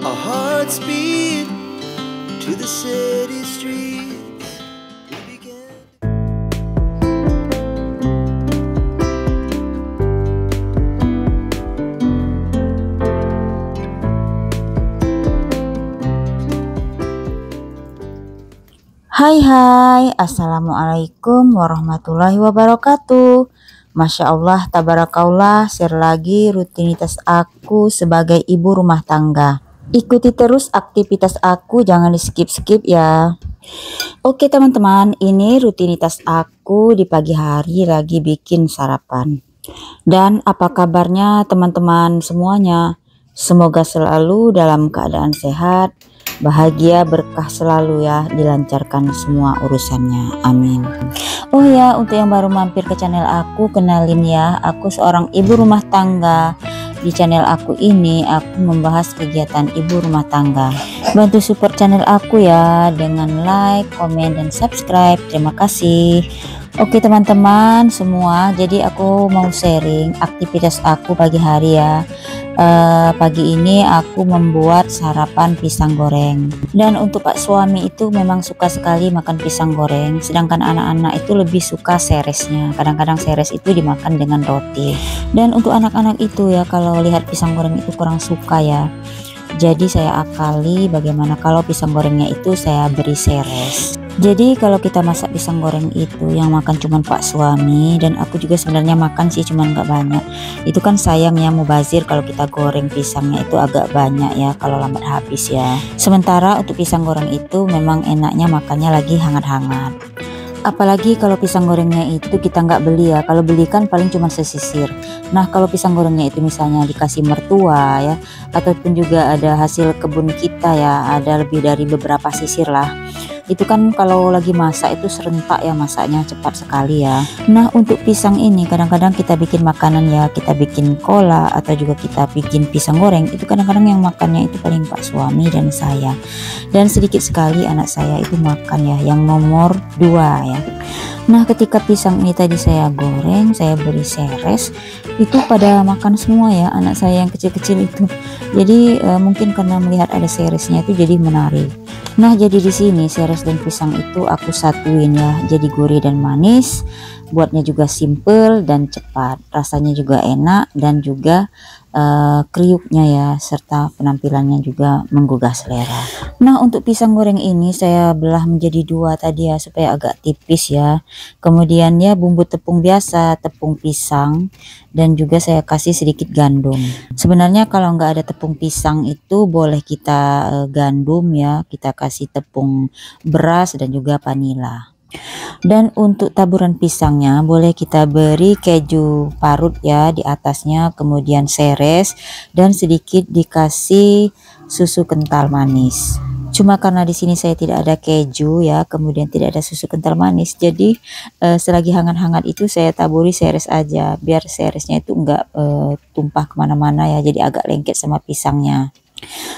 Our hearts beat to the city streets. We began. Hai, Assalamualaikum warahmatullahi wabarakatuh. Masya Allah, tabarakallah, share lagi rutinitas aku sebagai ibu rumah tangga. Ikuti terus aktivitas aku, jangan di skip-skip ya. Oke teman-teman, ini rutinitas aku di pagi hari lagi bikin sarapan. Dan apa kabarnya teman-teman semuanya? Semoga selalu dalam keadaan sehat, bahagia, berkah selalu ya, dilancarkan semua urusannya, amin. Oh ya, untuk yang baru mampir ke channel aku, kenalin ya, aku seorang ibu rumah tangga. Di channel aku ini aku membahas kegiatan ibu rumah tangga. Bantu support channel aku ya dengan like, komen, dan subscribe. Terima kasih. Oke teman-teman semua, jadi aku mau sharing aktivitas aku pagi hari ya. Pagi ini aku membuat sarapan pisang goreng, dan untuk pak suami itu memang suka sekali makan pisang goreng, sedangkan anak-anak itu lebih suka seresnya. Kadang-kadang seres itu dimakan dengan roti, dan untuk anak-anak itu ya kalau lihat pisang goreng itu kurang suka ya, jadi saya akali bagaimana kalau pisang gorengnya itu saya beri seres. Jadi kalau kita masak pisang goreng itu yang makan cuman pak suami, dan aku juga sebenarnya makan sih cuman nggak banyak. Itu kan sayang ya, mubazir kalau kita goreng pisangnya itu agak banyak ya kalau lambat habis ya. Sementara untuk pisang goreng itu memang enaknya makannya lagi hangat-hangat. Apalagi kalau pisang gorengnya itu kita nggak beli ya, kalau beli kan paling cuma sesisir. Nah kalau pisang gorengnya itu misalnya dikasih mertua ya, ataupun juga ada hasil kebun kita ya, ada lebih dari beberapa sisir lah, itu kan kalau lagi masak itu serentak ya, masaknya cepat sekali ya. Nah untuk pisang ini kadang-kadang kita bikin makanan ya, kita bikin kola atau juga kita bikin pisang goreng, itu kadang-kadang yang makannya itu paling pak suami dan saya, dan sedikit sekali anak saya itu makan ya, yang nomor 2 ya. Nah ketika pisang ini tadi saya goreng, saya beri seres, itu pada makan semua ya, anak saya yang kecil-kecil itu. Jadi mungkin karena melihat ada seresnya itu jadi menarik. Nah jadi di sini seres dan pisang itu aku satuin ya, jadi gurih dan manis. Buatnya juga simple dan cepat, rasanya juga enak, dan juga kriuknya ya, serta penampilannya juga menggugah selera. Nah untuk pisang goreng ini saya belah menjadi 2 tadi ya, supaya agak tipis ya. Kemudian ya bumbu tepung biasa, tepung pisang, dan juga saya kasih sedikit gandum. Sebenarnya kalau nggak ada tepung pisang itu boleh kita gandum ya, kita kasih tepung beras dan juga vanila. Dan untuk taburan pisangnya boleh kita beri keju parut ya di atasnya, kemudian seres, dan sedikit dikasih susu kental manis. Cuma karena di sini saya tidak ada keju ya, kemudian tidak ada susu kental manis, jadi selagi hangat-hangat itu saya taburi seres aja, biar seresnya itu enggak tumpah kemana-mana ya, jadi agak lengket sama pisangnya.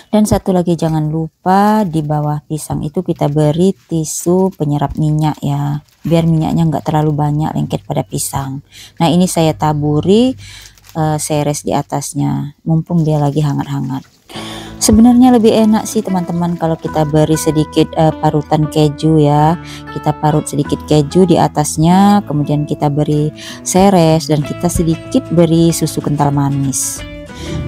Dan satu lagi jangan lupa di bawah pisang itu kita beri tisu penyerap minyak ya, biar minyaknya enggak terlalu banyak lengket pada pisang. Nah ini saya taburi seres di atasnya, mumpung dia lagi hangat-hangat. Sebenarnya lebih enak sih teman-teman kalau kita beri sedikit parutan keju ya, kita parut sedikit keju di atasnya, kemudian kita beri seres, dan kita sedikit beri susu kental manis.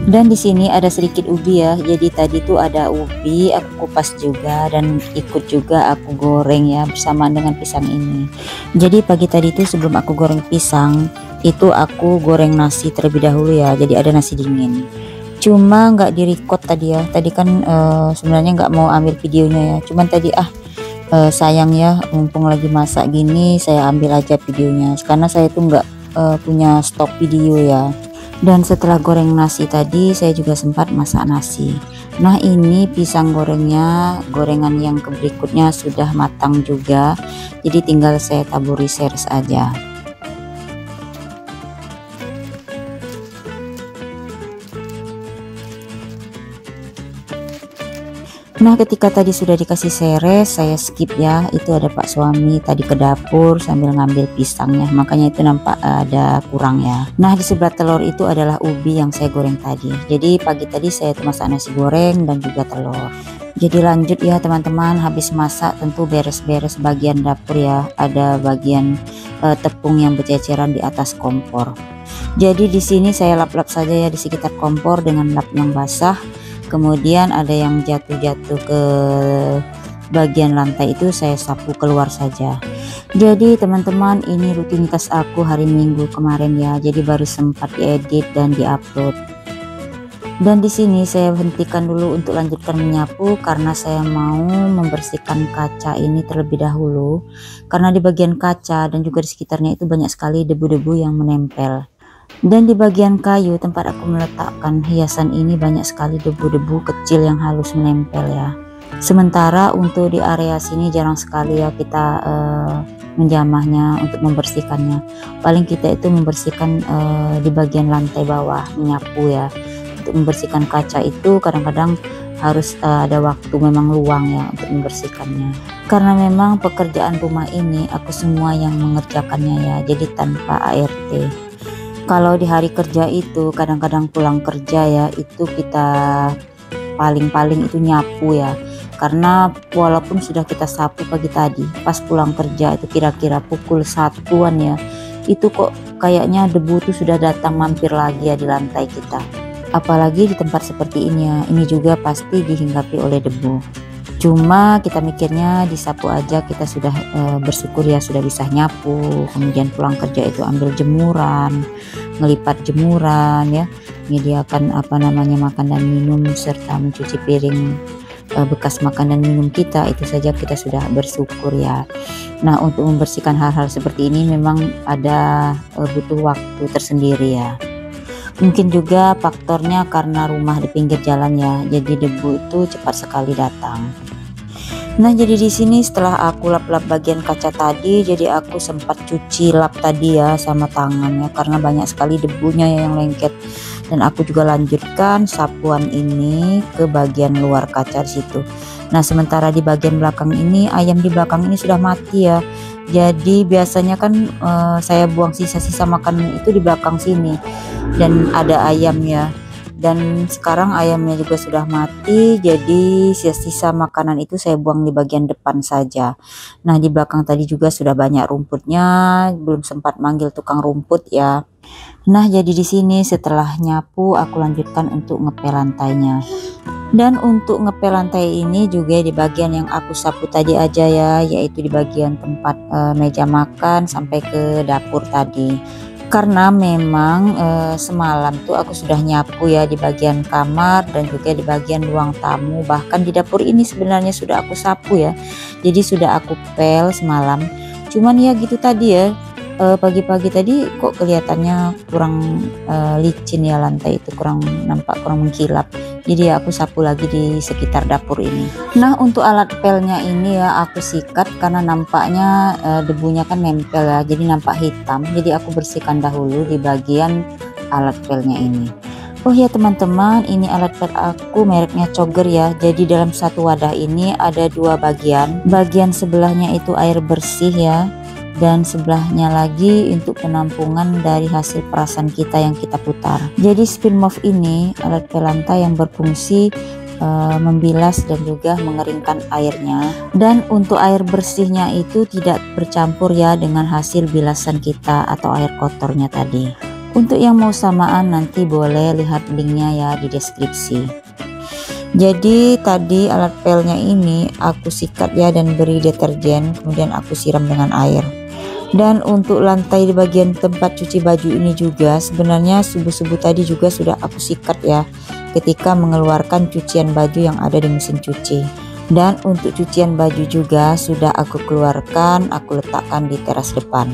Dan di sini ada sedikit ubi ya, jadi tadi tuh ada ubi aku kupas juga, dan ikut juga aku goreng ya bersamaan dengan pisang ini. Jadi pagi tadi tuh sebelum aku goreng pisang itu aku goreng nasi terlebih dahulu ya, jadi ada nasi dingin. Cuma nggak di record tadi ya, tadi kan sebenarnya nggak mau ambil videonya ya, cuman tadi sayang ya, mumpung lagi masak gini saya ambil aja videonya, karena saya tuh nggak punya stok video ya. Dan setelah goreng nasi tadi saya juga sempat masak nasi. Nah ini pisang gorengnya, gorengan yang berikutnya sudah matang juga, jadi tinggal saya taburi seres aja. Nah, ketika tadi sudah dikasih seres, saya skip ya. Itu ada Pak suami tadi ke dapur sambil ngambil pisangnya, makanya itu nampak ada kurang ya. Nah, di sebelah telur itu adalah ubi yang saya goreng tadi. Jadi pagi tadi saya masak nasi goreng dan juga telur. Jadi lanjut ya teman-teman, habis masak tentu beres-beres bagian dapur ya. Ada bagian tepung yang berceceran di atas kompor. Jadi di sini saya lap-lap saja ya di sekitar kompor dengan lap yang basah. Kemudian ada yang jatuh-jatuh ke bagian lantai itu saya sapu keluar saja. Jadi teman-teman, ini rutinitas aku hari Minggu kemarin ya. Jadi baru sempat diedit dan diupload. Dan di sini saya hentikan dulu untuk lanjutkan menyapu karena saya mau membersihkan kaca ini terlebih dahulu. Karena di bagian kaca dan juga di sekitarnya itu banyak sekali debu-debu yang menempel. Dan di bagian kayu tempat aku meletakkan hiasan ini banyak sekali debu-debu kecil yang halus menempel ya. Sementara untuk di area sini jarang sekali ya kita menjamahnya untuk membersihkannya. Paling kita itu membersihkan di bagian lantai bawah, menyapu ya. Untuk membersihkan kaca itu kadang-kadang harus ada waktu memang luang ya untuk membersihkannya. Karena memang pekerjaan rumah ini aku semua yang mengerjakannya ya, jadi tanpa ART. Kalau di hari kerja itu kadang-kadang pulang kerja ya, itu kita paling-paling itu nyapu ya. Karena walaupun sudah kita sapu pagi tadi, pas pulang kerja itu kira-kira pukul 1-an ya, itu kok kayaknya debu itu sudah datang mampir lagi ya di lantai kita. Apalagi di tempat seperti ini ya, ini juga pasti dihinggapi oleh debu. Cuma kita mikirnya disapu aja, kita sudah bersyukur ya sudah bisa nyapu. Kemudian pulang kerja itu ambil jemuran, ngelipat jemuran ya, menyediakan makan dan minum serta mencuci piring bekas makan dan minum kita. Itu saja kita sudah bersyukur ya. Nah, untuk membersihkan hal-hal seperti ini memang ada butuh waktu tersendiri ya. Mungkin juga faktornya karena rumah di pinggir jalan ya, jadi debu itu cepat sekali datang. Nah, jadi di sini setelah aku lap-lap bagian kaca tadi, jadi aku sempat cuci lap tadi ya sama tangannya karena banyak sekali debunya yang lengket. Dan aku juga lanjutkan sapuan ini ke bagian luar kaca situ. Nah, sementara di bagian belakang ini, ayam di belakang ini sudah mati ya. Jadi biasanya kan saya buang sisa-sisa makanan itu di belakang sini dan ada ayam ya. Dan sekarang ayamnya juga sudah mati, jadi sisa-sisa makanan itu saya buang di bagian depan saja. Nah, di belakang tadi juga sudah banyak rumputnya, belum sempat manggil tukang rumput ya. Nah, jadi di sini setelah nyapu aku lanjutkan untuk ngepel lantainya. Dan untuk ngepel lantai ini juga di bagian yang aku sapu tadi aja ya, yaitu di bagian tempat meja makan sampai ke dapur tadi. Karena memang semalam tuh aku sudah nyapu ya di bagian kamar dan juga di bagian ruang tamu, bahkan di dapur ini sebenarnya sudah aku sapu ya, jadi sudah aku pel semalam. Cuman ya gitu tadi ya, pagi-pagi tadi kok kelihatannya kurang licin ya, lantai itu kurang mengkilap. Jadi ya aku sapu lagi di sekitar dapur ini. Nah, untuk alat pelnya ini ya aku sikat karena nampaknya debunya kan nempel ya, jadi nampak hitam. Jadi aku bersihkan dahulu di bagian alat pelnya ini. Oh ya teman-teman, ini alat pel aku mereknya Cogger ya. Jadi dalam satu wadah ini ada dua bagian. Bagian sebelahnya itu air bersih ya, dan sebelahnya lagi untuk penampungan dari hasil perasan kita yang kita putar. Jadi spin move ini alat pel lantai yang berfungsi membilas dan juga mengeringkan airnya. Dan untuk air bersihnya itu tidak bercampur ya dengan hasil bilasan kita atau air kotornya tadi. Untuk yang mau samaan nanti boleh lihat linknya ya di deskripsi. Jadi tadi alat pelnya ini aku sikat ya dan beri deterjen, kemudian aku siram dengan air. Dan untuk lantai di bagian tempat cuci baju ini juga sebenarnya subuh-subuh tadi juga sudah aku sikat ya, ketika mengeluarkan cucian baju yang ada di mesin cuci. Dan untuk cucian baju juga sudah aku keluarkan, aku letakkan di teras depan.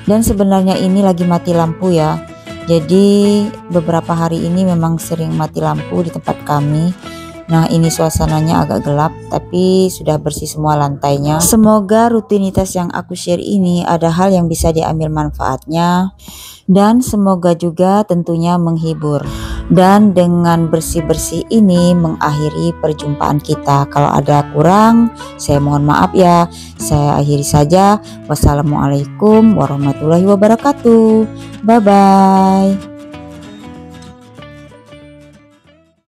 Dan sebenarnya ini lagi mati lampu ya, jadi beberapa hari ini memang sering mati lampu di tempat kami. Nah, ini suasananya agak gelap, tapi sudah bersih semua lantainya. Semoga rutinitas yang aku share ini ada hal yang bisa diambil manfaatnya, dan semoga juga tentunya menghibur. Dan dengan bersih-bersih ini mengakhiri perjumpaan kita. Kalau ada kurang, saya mohon maaf ya. Saya akhiri saja. Wassalamualaikum warahmatullahi wabarakatuh. Bye-bye.